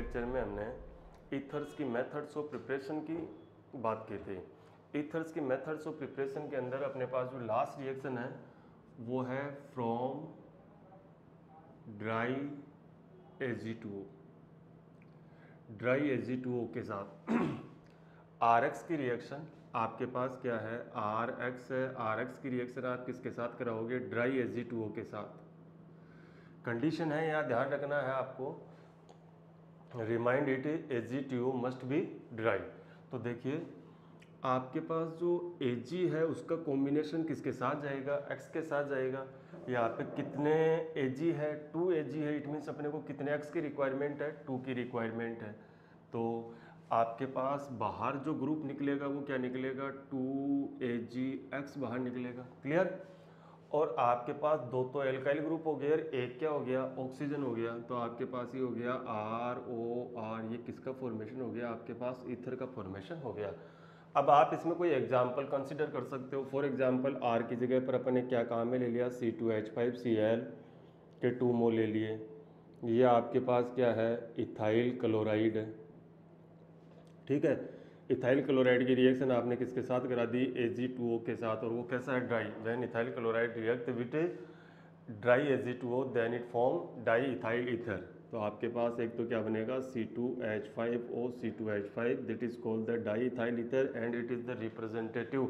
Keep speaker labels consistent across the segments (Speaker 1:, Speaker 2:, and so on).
Speaker 1: Lecture में हमने ethers की मेथड्स ऑफ प्रिपरेशन की बात की थी। ईथर्स की मेथड्स ऑफ प्रिपरेशन के अंदर अपने पास जो लास्ट रिएक्शन है वो है from dry Ag2O, dry Ag2O के साथ Rx की रिएक्शन आपके पास क्या है, Rx है। Rx की रिएक्शन आप किसके साथ कराओगे, ड्राई Ag2O के साथ। कंडीशन है यहाँ ध्यान रखना है आपको, remind it Ag2O must be dry. तो देखिए आपके पास जो Ag है उसका कॉम्बिनेशन किसके साथ जाएगा, X के साथ जाएगा। यहाँ पे कितने Ag है, 2 Ag है। इट मीन्स अपने को कितने X की रिक्वायरमेंट है, 2 की रिक्वायरमेंट है। तो आपके पास बाहर जो ग्रुप निकलेगा वो क्या निकलेगा, 2AgX बाहर निकलेगा। क्लियर। और आपके पास दो तो एल्काइल ग्रुप हो गया, एक क्या हो गया, ऑक्सीजन हो गया। तो आपके पास ये हो गया ROR, ये किसका फॉर्मेशन हो गया, आपके पास ईथर का फॉर्मेशन हो गया। अब आप इसमें कोई एग्जाम्पल कंसिडर कर सकते हो। फॉर एग्जाम्पल R की जगह पर अपन ने क्या काम में ले लिया, C2H5Cl के 2 मोल ले लिए। ये आपके पास क्या है, इथाइल क्लोराइड है। ठीक है, इथाइल क्लोराइड की रिएक्शन आपने किसके साथ करा दी, Ag2O के साथ। और वो कैसा है, dry. When ethyl chloride react with dry Ag2O then it form di ethyl ether. तो आपके पास एक तो क्या बनेगा, C2H5O C2H5, that is called the di ethyl ether and it is the representative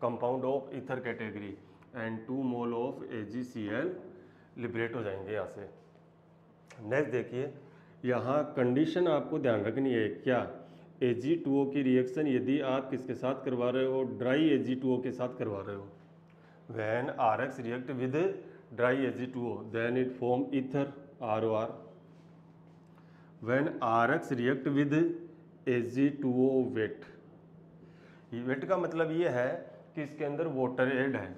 Speaker 1: compound of ether category and 2 mole of AgCl liberate हो जाएंगे यहाँ से। नेक्स्ट देखिए, यहाँ कंडीशन आपको ध्यान रखनी है क्या, Ag2O की रिएक्शन यदि आप किसके साथ करवा रहे हो, ड्राई Ag2O के साथ करवा रहे हो। When Rx react with dry Ag2O then it form ether ROR। When Rx react with Ag2O wet, wet का मतलब ये है कि इसके अंदर वाटर ऐड है,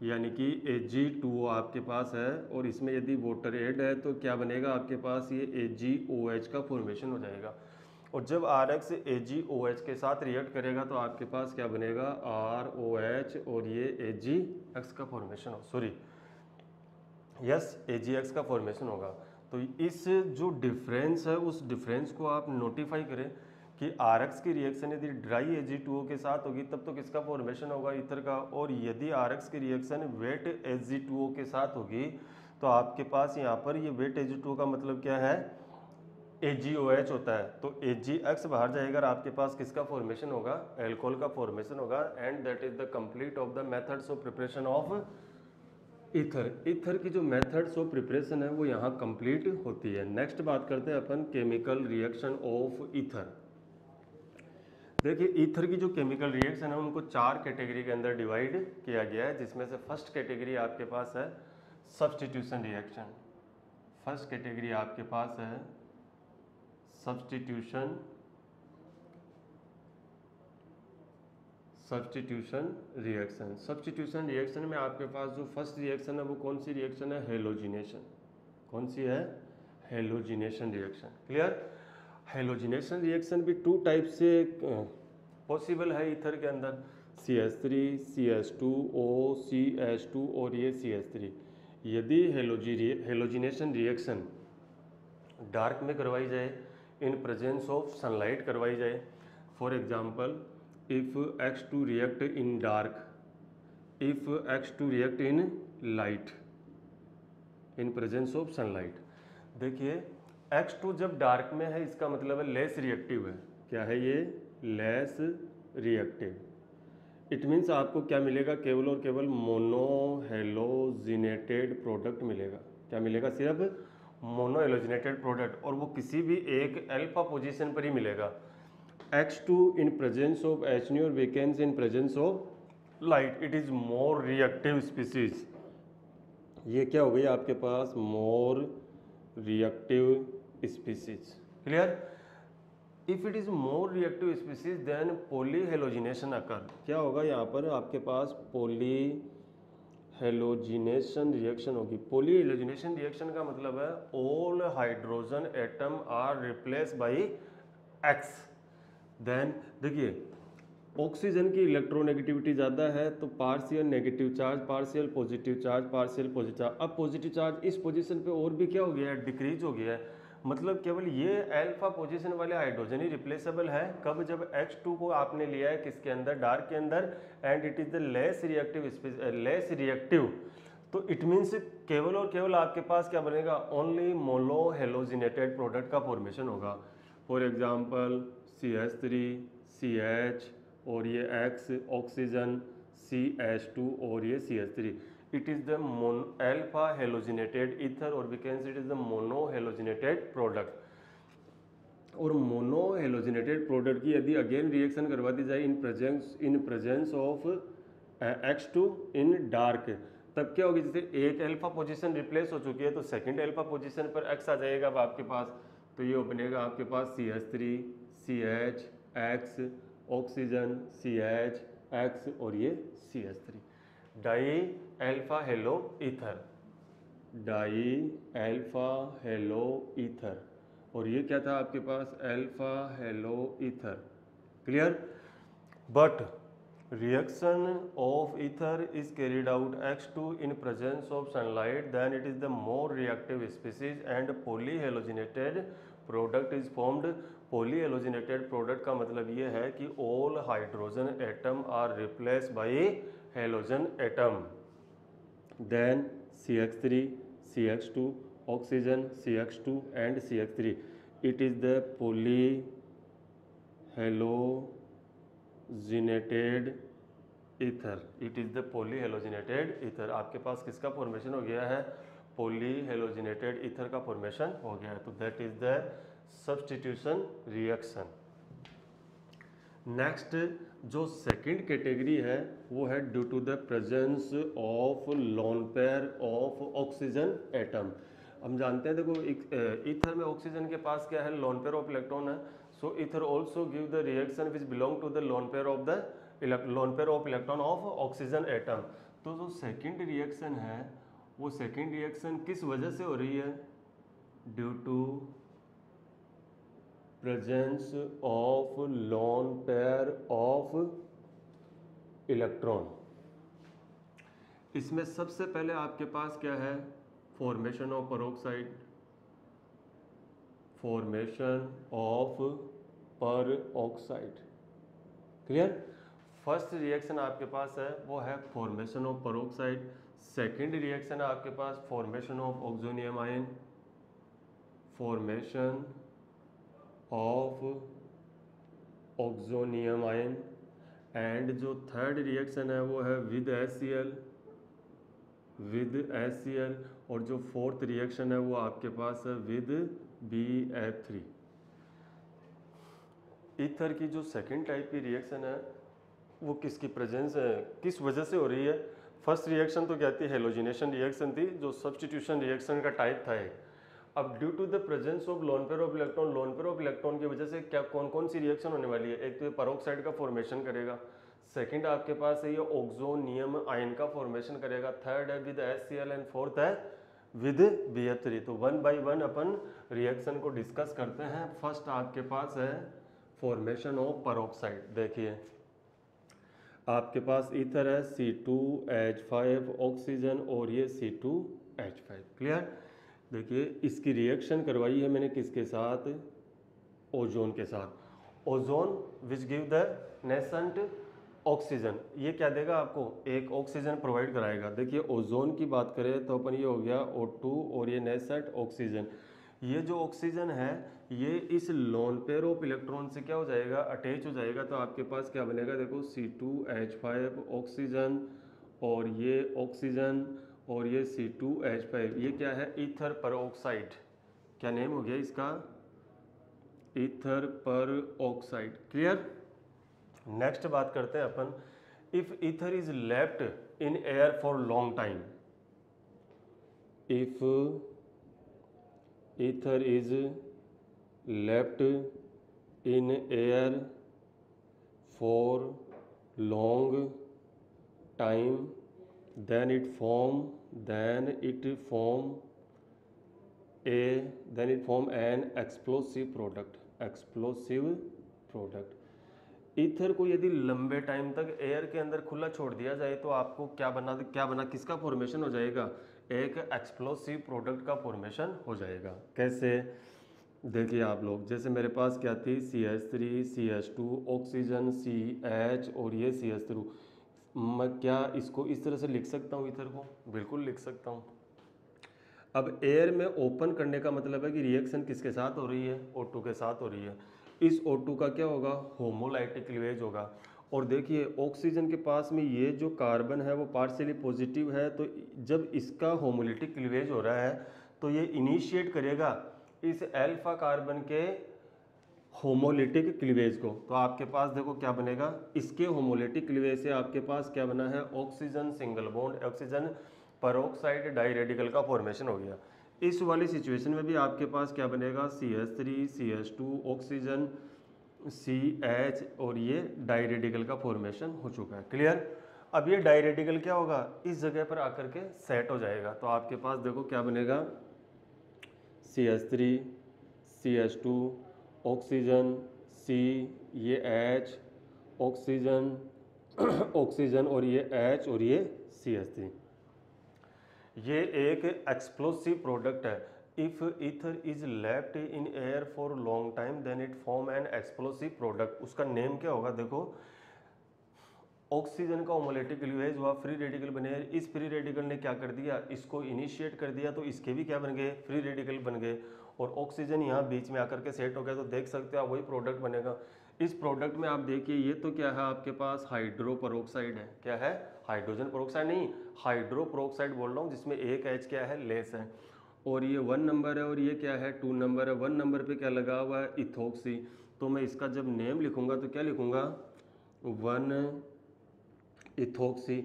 Speaker 1: यानी कि Ag2O आपके पास है और इसमें यदि वाटर ऐड है तो क्या बनेगा, आपके पास ये AgOH का फॉर्मेशन हो जाएगा। और जब Rx AgOH के साथ रिएक्ट करेगा तो आपके पास क्या बनेगा, ROH और ये AgX का फॉर्मेशन हो, सॉरी यस AgX का फॉर्मेशन होगा। तो इस जो डिफरेंस है उस डिफरेंस को आप नोटिफाई करें कि Rx की रिएक्शन यदि ड्राई Ag2O के साथ होगी तब तो किसका फॉर्मेशन होगा, ईथर का। और यदि Rx की रिएक्शन वेट Ag2O के साथ होगी तो आपके पास यहाँ पर ये वेट Ag2O का मतलब क्या है, AgOH होता है। तो AgX बाहर जाएगा और आपके पास किसका फॉर्मेशन होगा, एल्कोहल का फॉर्मेशन होगा। And that is the complete of the methods of preparation of ether. Ether की जो मेथड्स ऑफ प्रिपरेशन है वो यहाँ कंप्लीट होती है। नेक्स्ट बात करते हैं अपन केमिकल रिएक्शन ऑफ ईथर। देखिए ईथर की जो केमिकल रिएक्शन है उनको 4 कैटेगरी के अंदर डिवाइड किया गया है, जिसमें से फर्स्ट कैटेगरी आपके पास है सब्स्टिट्यूशन रिएक्शन। फर्स्ट कैटेगरी आपके पास है सब्स्टिट्यूशन रिएक्शन। सब्स्टिट्यूशन रिएक्शन में आपके पास जो फर्स्ट रिएक्शन है वो कौन सी रिएक्शन है, हेलोजिनेशन। कौन सी है, halogenation reaction. Clear. Halogenation reaction भी 2 टाइप से पॉसिबल है ईथर के अंदर, CH3 CH2O CH2 और ये CH3। यदि हेलोजिनेशन रिएक्शन डार्क में करवाई जाए, इन प्रेजेंस ऑफ सनलाइट करवाई जाए, for example if X2 react in dark, if X2 react in light, in presence of sunlight. देखिए X2 जब डार्क में है इसका मतलब है लेस रिएक्टिव है। क्या है ये, लेस रिएक्टिव। इट मीन्स आपको क्या मिलेगा, केवल और केवल मोनो हेलोजिनेटेड प्रोडक्ट मिलेगा। क्या मिलेगा, सिर्फ मोनो हेलोजिनेटेड प्रोडक्ट, और वो किसी भी एक अल्फा पोजीशन पर ही मिलेगा। X2 in presence of H और वेकेंस in presence of light, it is more reactive species. ये क्या हो गई आपके पास, more reactive species. Clear. If it is more reactive species then polyhalogenation occur. क्या होगा यहाँ पर आपके पास, पॉली हेलोजिनेशन रिएक्शन होगी। पॉलीहेलोजिनेशन रिएक्शन का मतलब है all hydrogen atom are replace by X। Then देखिए ऑक्सीजन की इलेक्ट्रोनेगेटिविटी ज़्यादा है तो partial negative charge, partial positive charge, partial positive charge. अब पॉजिटिव चार्ज इस पोजीशन पे और भी क्या हो गया है, डिक्रीज हो गया है। मतलब केवल ये अल्फा पोजीशन वाले हाइड्रोजन ही रिप्लेसेबल है। कब? जब H2 को आपने लिया है किसके अंदर? डार्क के अंदर, and it is the less reactive. तो इट मीन्स केवल और केवल आपके पास क्या बनेगा? ओनली मोनो हेलोजिनेटेड प्रोडक्ट का फॉर्मेशन होगा। फॉर एग्जाम्पल CH3 CH और ये X ऑक्सीजन CH2 और ये CH3। It is the alpha halogenated ether और we can say it is the mono halogenated product. और मोनो हेलोजिनेटेड प्रोडक्ट की यदि अगेन रिएक्शन करवा दी जाए in presence of X2 in dark, तब क्या होगी? जैसे एक अल्फा पोजीशन रिप्लेस हो चुकी है तो सेकंड अल्फा पोजीशन पर X आ जाएगा अब आपके पास। तो ये बनेगा आपके पास CH3 CH X oxygen CH X और ये CH3, di alpha halo ether, di alpha halo ether. और ये क्या था आपके पास? Alpha halo ether. Clear? But reaction of ether is carried out X2 in presence of sunlight, then it is the more reactive species and polyhalogenated product is formed। polyhalogenated product का मतलब ये है कि all hydrogen atom are replaced by halogen atom, then CH3 CH2 oxygen CH2 and CH3, it is the polyhalogenated ether, it is the polyhalogenated ether. आपके पास किसका formation हो गया है? पॉलीहेलोजिनेटेड ईथर का फॉर्मेशन हो गया है। तो that is the substitution reaction. Next जो सेकंड कैटेगरी है वो है due to the presence of lone pair of oxygen atom. हम जानते हैं देखो ईथर में ऑक्सीजन के पास क्या है? लोन पेयर ऑफ इलेक्ट्रॉन है। So ether also give the reaction which belong to the lone pair of electron of oxygen atom. तो जो सेकंड रिएक्शन है वो सेकंड रिएक्शन किस वजह से हो रही है? Due to presence of lone pair of electron. इसमें सबसे पहले आपके पास क्या है? Formation of peroxide, formation of peroxide. Clear? First reaction आपके पास है वो है formation of peroxide. Second reaction है आपके पास formation of oxonium ion, formation of oxonium ion. And जो थर्ड रिएक्शन है वो है विद HCl। और जो फोर्थ रिएक्शन है वो आपके पास है विद BF3। ईथर की जो सेकंड टाइप की रिएक्शन है वो किसकी प्रेजेंस है, किस वजह से हो रही है? फर्स्ट रिएक्शन तो क्या थी? हेलोजिनेशन रिएक्शन थी, जो सब्स्टिट्यूशन रिएक्शन का टाइप था एक। अब due to the presence of lone pair of electron, lone pair of electron की वजह से क्या कौन कौन सी रिएक्शन होने वाली है? एक तो ये पेरोक्साइड का फॉर्मेशन करेगा, सेकंड आपके पास है ये ऑक्सोनियम आयन का फॉर्मेशन करेगा, थर्ड है विद HCl एंड फोर्थ है विद BF3। तो one by one upon reaction को डिस्कस करते हैं। फर्स्ट आपके पास है फॉर्मेशन ऑफ पेरोक्साइड। देखिए आपके पास ईथर है C2H5 ऑक्सीजन और ये C2H5। क्लियर? देखिए इसकी रिएक्शन करवाई है मैंने किसके साथ? ओजोन के साथ। Ozone which give the nascent oxygen, ये क्या देगा आपको? एक ऑक्सीजन प्रोवाइड कराएगा। देखिए ओजोन की बात करें तो अपन ये हो गया O2 और ये नेसेंट ऑक्सीजन। ये जो ऑक्सीजन है ये इस लोन पेयर ऑफ इलेक्ट्रॉन से क्या हो जाएगा? अटैच हो जाएगा। तो आपके पास क्या बनेगा? देखो C2H5 ऑक्सीजन और ये ऑक्सीजन और ये C2H5, ये क्या है? Ether peroxide. क्या नेम हो गया इसका? Ether peroxide. क्लियर? नेक्स्ट बात करते हैं अपन, if ether is left in air for long time, if ether is left in air for long time, then it form an explosive product। Ether को यदि लंबे टाइम तक एयर के अंदर खुला छोड़ दिया जाए तो आपको क्या बना किसका फॉर्मेशन हो जाएगा? एक एक्सप्लोसिव प्रोडक्ट का फॉर्मेशन हो जाएगा। कैसे? देखिए आप लोग, जैसे मेरे पास क्या थी, CH3 CH2 ऑक्सीजन CH और ये CH3, मैं क्या इसको इस तरह से लिख सकता हूँ ईथर को? बिल्कुल लिख सकता हूँ। अब एयर में ओपन करने का मतलब है कि रिएक्शन किसके साथ हो रही है? O2 के साथ हो रही है। इस O2 का क्या होगा? होमोलाइटिक क्लीवेज होगा। और देखिए ऑक्सीजन के पास में ये जो कार्बन है वो पार्शियली पॉजिटिव है, तो जब इसका होमोलाइटिक क्लीवेज हो रहा है तो ये इनिशिएट करेगा इस अल्फा कार्बन के होमोलिटिक क्लीवेज को। तो आपके पास देखो क्या बनेगा, इसके होमोलिटिक क्लीवेज से आपके पास क्या बना है? Oxygen single bond, oxygen peroxide di radical का फॉर्मेशन हो गया। इस वाली सिचुएशन में भी आपके पास क्या बनेगा? CH3 CH2 ऑक्सीजन CH और ये डाई रेडिकल का फॉर्मेशन हो चुका है। क्लियर? अब ये डाई रेडिकल क्या होगा? इस जगह पर आकर के सेट हो जाएगा। तो आपके पास देखो क्या बनेगा, CH3 CH2 ऑक्सीजन C, ये H ऑक्सीजन ऑक्सीजन और ये H और ये CH3। ये एक एक्सप्लोसिव प्रोडक्ट है। If ether is left in air for long time then it form an explosive product. उसका नेम क्या होगा? देखो, ऑक्सीजन का होमोलाइटिक क्लीवेज हुआ, फ्री रेडिकल बने। इस फ्री रेडिकल ने क्या कर दिया? इसको इनिशिएट कर दिया, तो इसके भी क्या बन गए? फ्री रेडिकल बन गए। और ऑक्सीजन यहाँ बीच में आकर के सेट हो गया, तो देख सकते हो आप वही प्रोडक्ट बनेगा। इस प्रोडक्ट में आप देखिए ये तो क्या है आपके पास? हाइड्रो पेरोक्साइड है। क्या है? हाइड्रोजन पेरोक्साइड नहीं, हाइड्रो पेरोक्साइड बोल रहा हूँ, जिसमें एक H क्या है? लेस है। और ये 1 नंबर है और ये क्या है? 2 नंबर है। 1 नंबर पे क्या लगा हुआ है? इथोक्सी। तो मैं इसका जब नेम लिखूंगा तो क्या लिखूंगा? 1 इथोक्सी।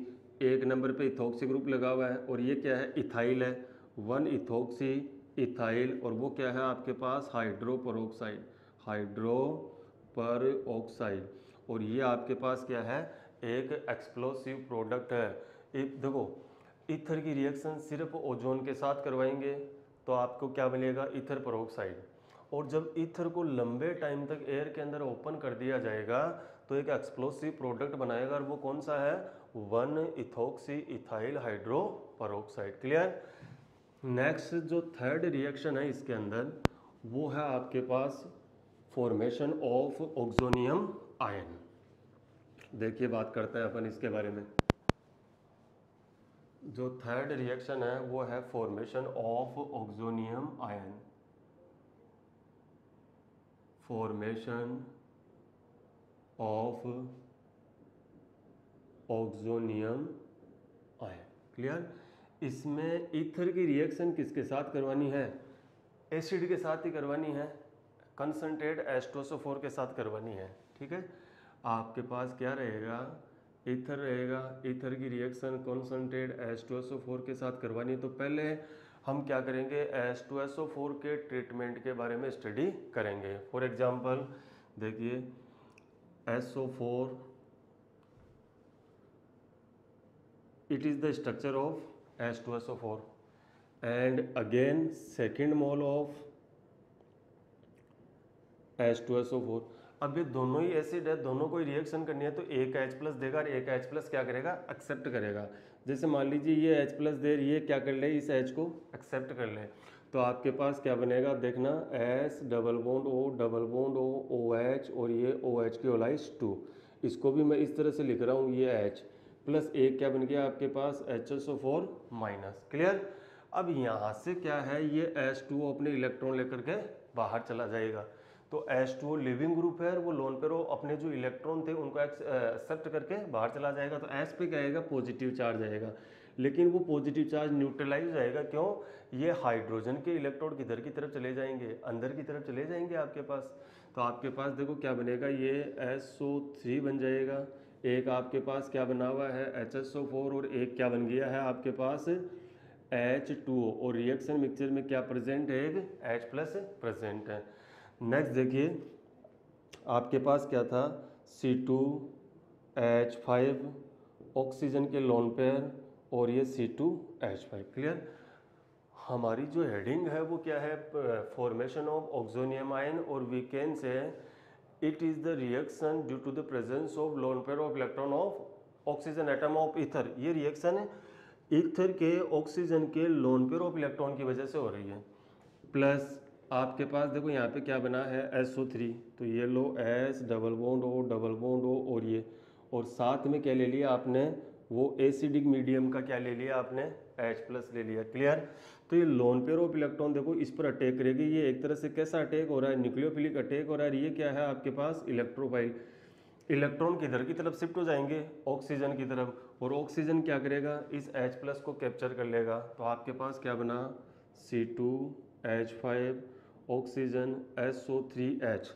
Speaker 1: 1 नंबर पे इथोक्सी ग्रुप लगा हुआ है। और ये क्या है? इथाइल है। 1 इथोक्सी इथाइल। और वो क्या है आपके पास? Hydro peroxide, hydro peroxide. और ये आपके पास क्या है? एक एक्सप्लोसिव प्रोडक्ट है। देखो, ईथर की रिएक्शन सिर्फ ओजोन के साथ करवाएंगे तो आपको क्या मिलेगा? Ether peroxide. और जब ईथर को लंबे टाइम तक एयर के अंदर ओपन कर दिया जाएगा तो एक एक्सप्लोसिव प्रोडक्ट बनाएगा, और वो कौन सा है? 1 ethoxy ethyl hydro peroxide. Clear? Next जो थर्ड रिएक्शन है इसके अंदर, वो है आपके पास फॉर्मेशन ऑफ ऑक्सोनियम आयन। देखिए बात करते हैं अपन इसके बारे में। जो थर्ड रिएक्शन है वो है formation of oxonium ion. Formation of oxonium ion. Clear? इसमें ईथर की रिएक्शन किसके साथ करवानी है? एसिड के साथ ही करवानी है, कंसंट्रेट H2SO4 के साथ करवानी है। ठीक है? आपके पास क्या रहेगा? ईथर रहेगा। ईथर की रिएक्शन कंसंट्रेट H2SO4 के साथ करवानी। तो पहले हम क्या करेंगे? H2SO4 के ट्रीटमेंट के बारे में स्टडी करेंगे। फॉर एग्जांपल देखिए, SO4, it is the structure of H2SO4 and again second mole of H2SO4। अब ये दोनों ही एसिड है, दोनों को ही रिएक्शन करनी है, तो एक H प्लस देगा और एक H प्लस क्या करेगा? एक्सेप्ट करेगा। जैसे मान लीजिए ये H प्लस दे, ये क्या कर ले? इस H को एक्सेप्ट कर ले, तो आपके पास क्या बनेगा? देखना, S double bond O double bond O OH और ये OH की ओलाइज 2। इसको भी मैं इस तरह से लिख रहा हूँ, ये H प्लस एक क्या बन गया आपके पास? HSO4 minus. क्लियर? अब यहाँ से क्या है? ये H2O अपने इलेक्ट्रॉन लेकर के बाहर चला जाएगा। तो H2O लिविंग ग्रुप है और वो लोन पेयर अपने जो इलेक्ट्रॉन थे उनको एक्सेप्ट करके बाहर चला जाएगा। तो S पे क्या आएगा? पॉजिटिव चार्ज आएगा। लेकिन वो पॉजिटिव चार्ज न्यूट्रलाइज हो जाएगा। क्यों? ये हाइड्रोजन के इलेक्ट्रॉन किधर की तरफ चले जाएंगे? अंदर की तरफ चले जाएंगे आपके पास। तो आपके पास देखो क्या बनेगा? ये SO3 बन जाएगा। एक आपके पास क्या बना हुआ है? HSO4 और एक क्या बन गया है आपके पास? H2O। और रिएक्शन मिक्सचर में क्या प्रेजेंट है? एक H प्लस प्रेजेंट है। नेक्स्ट देखिए, आपके पास क्या था? C2H5 ऑक्सीजन के लोन पेयर और ये C2H5। क्लियर? हमारी जो हेडिंग है वो क्या है? Formation of oxonium ion. और we can say it is the reaction due to the presence of lone pair of electron of oxygen atom of ether. ये रिएक्शन है ईथर के ऑक्सीजन के लोन पेयर ऑफ इलेक्ट्रॉन की वजह से हो रही है। प्लस आपके पास देखो यहाँ पे क्या बना है SO3, तो ये लो S डबल बॉन्ड O और ये, और साथ में क्या ले लिया आपने, वो एसिडिक मीडियम का क्या ले लिया आपने, H+ ले लिया। क्लियर। तो ये लोन पेयर ऑफ इलेक्ट्रॉन देखो इस पर अटैक करेगी, ये एक तरह से कैसा अटैक हो रहा है, न्यूक्लियोफिलिक अटैक हो रहा है। ये क्या है आपके पास इलेक्ट्रोफाइल, इलेक्ट्रॉन किधर की तरफ शिफ्ट हो जाएंगे, ऑक्सीजन की तरफ, और ऑक्सीजन क्या करेगा, इस H+ को कैप्चर कर लेगा। तो आपके पास क्या बना, C2H5 ऑक्सीजन SO3H।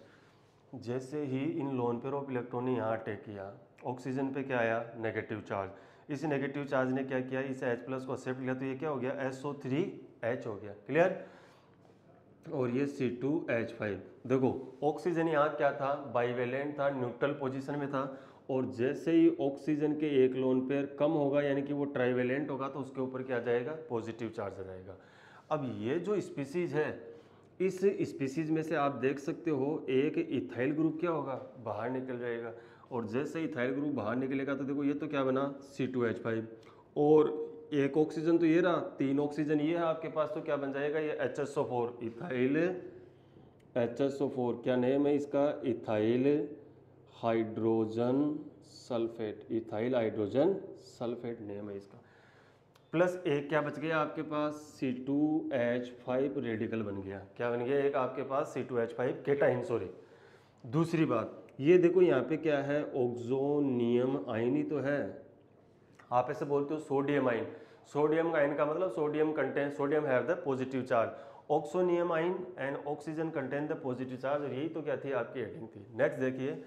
Speaker 1: जैसे ही इन लोन पेयर ऑफ इलेक्ट्रॉन ने यहाँ अटैक किया, ऑक्सीजन पे क्या आया, नेगेटिव चार्ज। इस नेगेटिव चार्ज ने क्या किया, इस H+ को एक्सेप्ट किया, तो ये क्या हो गया, SO3H हो गया। क्लियर। और ये C2H5। देखो ऑक्सीजन यहाँ क्या था, बाइवेलेंट था, न्यूट्रल पोजीशन में था, और जैसे ही ऑक्सीजन के एक लोन पेयर कम होगा यानी कि वो ट्राइवेलेंट होगा, तो उसके ऊपर क्या आ जाएगा, पॉजिटिव चार्ज आ जाएगा। अब ये जो स्पीसीज है, इस स्पीसीज में से आप देख सकते हो एक इथाइल ग्रुप क्या होगा, बाहर निकल जाएगा, और जैसे इथाइल ग्रुप बाहर निकलेगा तो देखो ये तो क्या बना, C2H5, और एक ऑक्सीजन तो ये रहा, 3 ऑक्सीजन ये है आपके पास, तो क्या बन जाएगा ये HSO4, इथाइल HSO4। क्या नेम है इसका, ethyl hydrogen sulphate, ethyl hydrogen sulphate name है इसका। प्लस एक क्या बच गया आपके पास, C2H5 रेडिकल बन गया। क्या बन गया, एक आपके पास C2H5 केटाइन, सॉरी। दूसरी बात ये देखो यहाँ पे क्या है, ऑक्सोनियम आयन ही तो है, आप ऐसे बोलते हो सोडियम आयन। सोडियम आयन का मतलब sodium contain, sodium have the positive charge, oxonium ion and oxygen contain the positive charge, और यही तो क्या थी आपकी हेडिंग थी। नेक्स्ट देखिए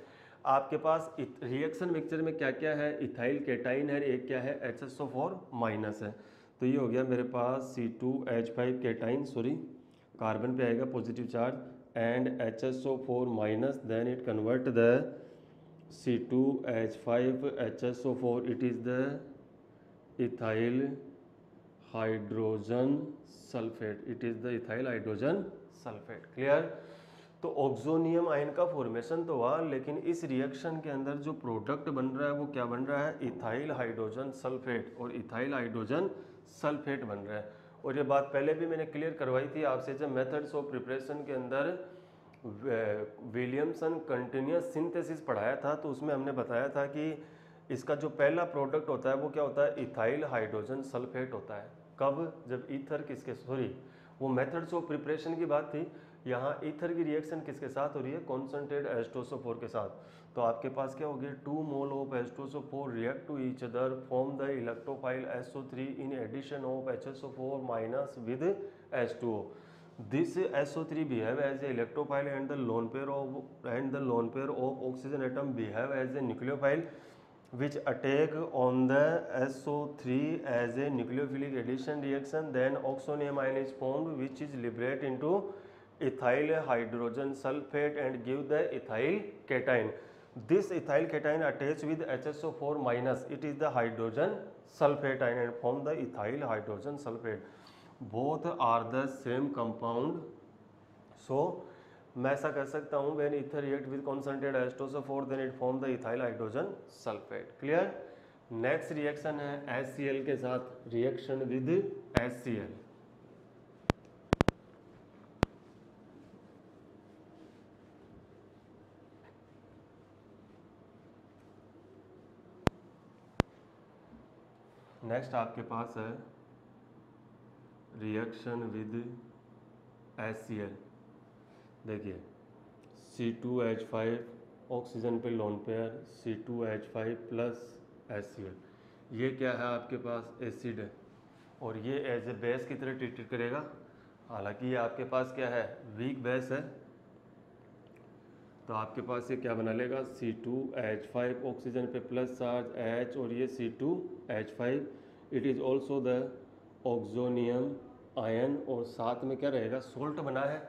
Speaker 1: आपके पास रिएक्शन मिक्सचर में क्या क्या है, इथाइल केटाइन है, एक क्या है HSO4 माइनस है, तो ये हो गया मेरे पास C2H5 केटाइन, सॉरी कार्बन पे आएगा positive charge, and HSO4 minus, then it convert the C2H5 HSO4, it is the ethyl hydrogen sulphate, it is the ethyl hydrogen sulphate. Clear. तो ऑक्सोनियम आयन का फॉर्मेशन तो हुआ, लेकिन इस reaction के अंदर जो प्रोडक्ट बन रहा है वो क्या बन रहा है, इथाइल हाइड्रोजन सल्फेट, और इथाइल हाइड्रोजन सल्फेट बन रहा है। और ये बात पहले भी मैंने क्लियर करवाई थी आपसे, जब मेथड्स ऑफ प्रिपरेशन के अंदर विलियमसन कंटिन्यूस सिंथेसिस पढ़ाया था, तो उसमें हमने बताया था कि इसका जो पहला प्रोडक्ट होता है वो क्या होता है, इथाइल हाइड्रोजन सल्फेट होता है। कब, जब ईथर किसके, सॉरी वो मेथड्स ऑफ प्रिपरेशन की बात थी, यहाँ ईथर की रिएक्शन किसके साथ हो रही है, कॉन्सेंट्रेट H2SO4 के साथ। तो आपके पास क्या हो गया, 2 mole of H2SO4 react to each other, form the electrophile SO3 in addition of HSO4 minus with H2O। This SO3 behave as a electrophile and the lone pair of oxygen atom behave as a nucleophile, which attack on the SO3 as a nucleophilic addition reaction. Then oxonium ion is formed, which is liberate into ethyl hydrogen sulfate and give the ethyl cation. This ethyl cation attach with HSO4 minus, it is the hydrogen sulfate ion and form the ethyl hydrogen sulfate. Both are the same compound, so मैं ऐसा कर सकता हूँ, when ether react with concentrated H2SO4 then it form the ethyl hydrogen sulfate. Clear? Next reaction है HCl के साथ, reaction with HCl। Next आपके पास है रिएक्शन विद HCl। देखिए C2H5 ऑक्सीजन पे lone pair, C2H5 plus HCl, ये क्या है आपके पास, एसिड है, और ये एज ए बेस की तरह ट्रीट करेगा। हालांकि ये आपके पास क्या है, वीक बेस है, तो आपके पास ये क्या बना लेगा, C2H5 ऑक्सीजन पे प्लस चार्ज H, और ये C2H5, it is also the oxonium ion, और साथ में क्या रहेगा, सोल्ट बना है,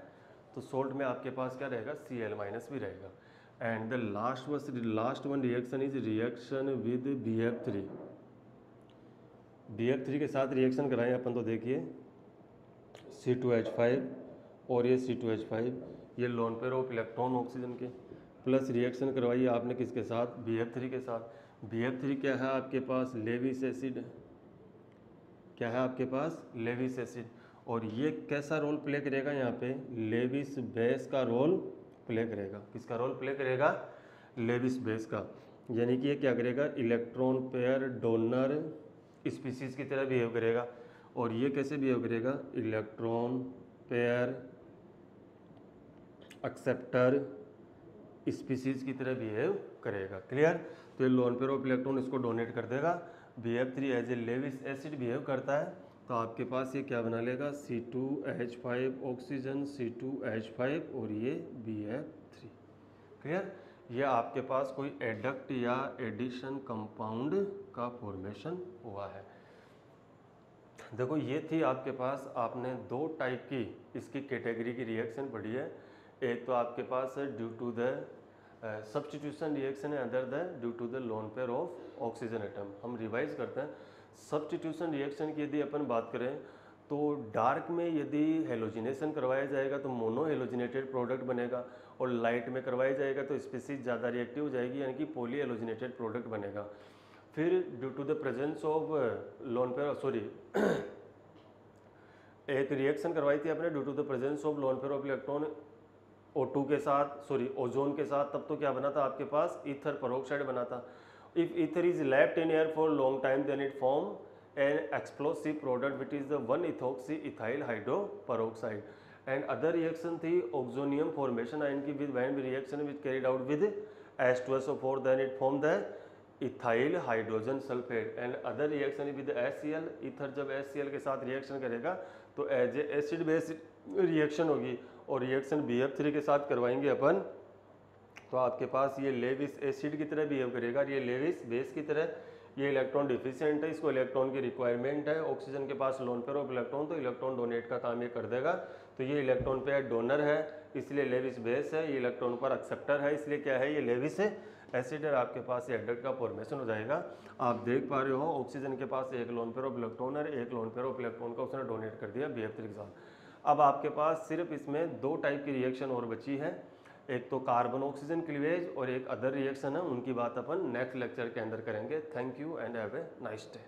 Speaker 1: तो सोल्ट में आपके पास क्या रहेगा, Cl माइनस भी रहेगा। And the last one reaction is reaction with BF3। BF3 के साथ रिएक्शन कराएं अपन, तो देखिए C2H5 और ये C2H5, ये lone pair of electron oxygen के, प्लस रिएक्शन करवाइए आपने किसके साथ, BF3 के साथ। BF3 क्या है आपके पास, लेविस एसिड, क्या है आपके पास, लेविस एसिड, और ये कैसा रोल प्ले करेगा यहाँ पे, लेविस बेस का रोल प्ले करेगा। किसका रोल प्ले करेगा, लेविस बेस का। यानी कि ये क्या करेगा, इलेक्ट्रॉन पेयर डोनर स्पीसीज की तरह बिहेव करेगा। और ये कैसे बिहेव करेगा, इलेक्ट्रॉन पेयर एक्सेप्टर स्पीसीज की तरह बिहेव करेगा। क्लियर। तो ये लोन पेयर ऑफ इलेक्ट्रॉन इसको डोनेट कर देगा। BF3 as a Lewis acid behave करता है, तो आपके पास ये क्या बना लेगा, C2H5 ऑक्सीजन, C2H5 और ये BF3। क्लियर। ये आपके पास कोई एडक्ट या एडिशन कंपाउंड का फॉर्मेशन हुआ है। देखो ये थी आपके पास, आपने दो टाइप की इसकी कैटेगरी की रिएक्शन पढ़ी है। एक तो आपके पास है due to the substitution reaction है, other the due to the lone pair of oxygen atom. हम रिवाइज करते हैं। सब्स्टिट्यूशन रिएक्शन की यदि अपन बात करें तो डार्क में यदि हेलोजिनेशन करवाया जाएगा तो मोनो हेलोजिनेटेड प्रोडक्ट बनेगा, और लाइट में करवाया जाएगा तो स्पीसीज ज़्यादा रिएक्टिव हो जाएगी, यानी कि पॉली हेलोजिनेटेड प्रोडक्ट बनेगा। फिर due to the presence of lone pair, sorry एक रिएक्शन करवाई थी आपने due to the presence of lone pair of electron O2 के साथ, सॉरी ओजोन के साथ, तब तो क्या बना था आपके पास, ईथर पेरोक्साइड बना था। If ether is left in air for long time then it form an explosive product which is the 1-ethoxy ethyl hydroperoxide। And other reaction थी ऑक्सोनियम फॉर्मेशन आयन की with when reaction which carried out with H2SO4 then it form the ethyl hydrogen sulphate. And other reaction with HCl, ether जब HCl के साथ reaction करेगा तो as a acid base reaction होगी, और reaction BF3 के साथ करवाएंगे अपन तो आपके पास ये लेविस एसिड की तरह बिहेव करेगा, ये लेविस बेस की तरह। ये इलेक्ट्रॉन डिफिशिएंट है, इसको इलेक्ट्रॉन की रिक्वायरमेंट है, ऑक्सीजन के पास लोन पेयर ऑफ इलेक्ट्रॉन, तो इलेक्ट्रॉन डोनेट का काम ये कर देगा। तो ये इलेक्ट्रॉन पेयर डोनर है इसलिए लेविस बेस है, ये इलेक्ट्रॉन पर एक्सेप्टर है इसलिए क्या है, ये लेविस एसिड है। आपके पास ये एडक्ट का फॉर्मेशन हो जाएगा। आप देख पा रहे हो ऑक्सीजन के पास एक लोन पेयर ऑफ इलेक्ट्रॉन है, एक लोन पेयर ऑफ इलेक्ट्रॉन का उसने डोनेट कर दिया BF3 के साथ। अब आपके पास सिर्फ इसमें दो टाइप की रिएक्शन और बची है, एक तो कार्बन ऑक्सीजन क्लीवेज और एक अदर रिएक्शन है, उनकी बात अपन नेक्स्ट लेक्चर के अंदर करेंगे। Thank you and have a nice day.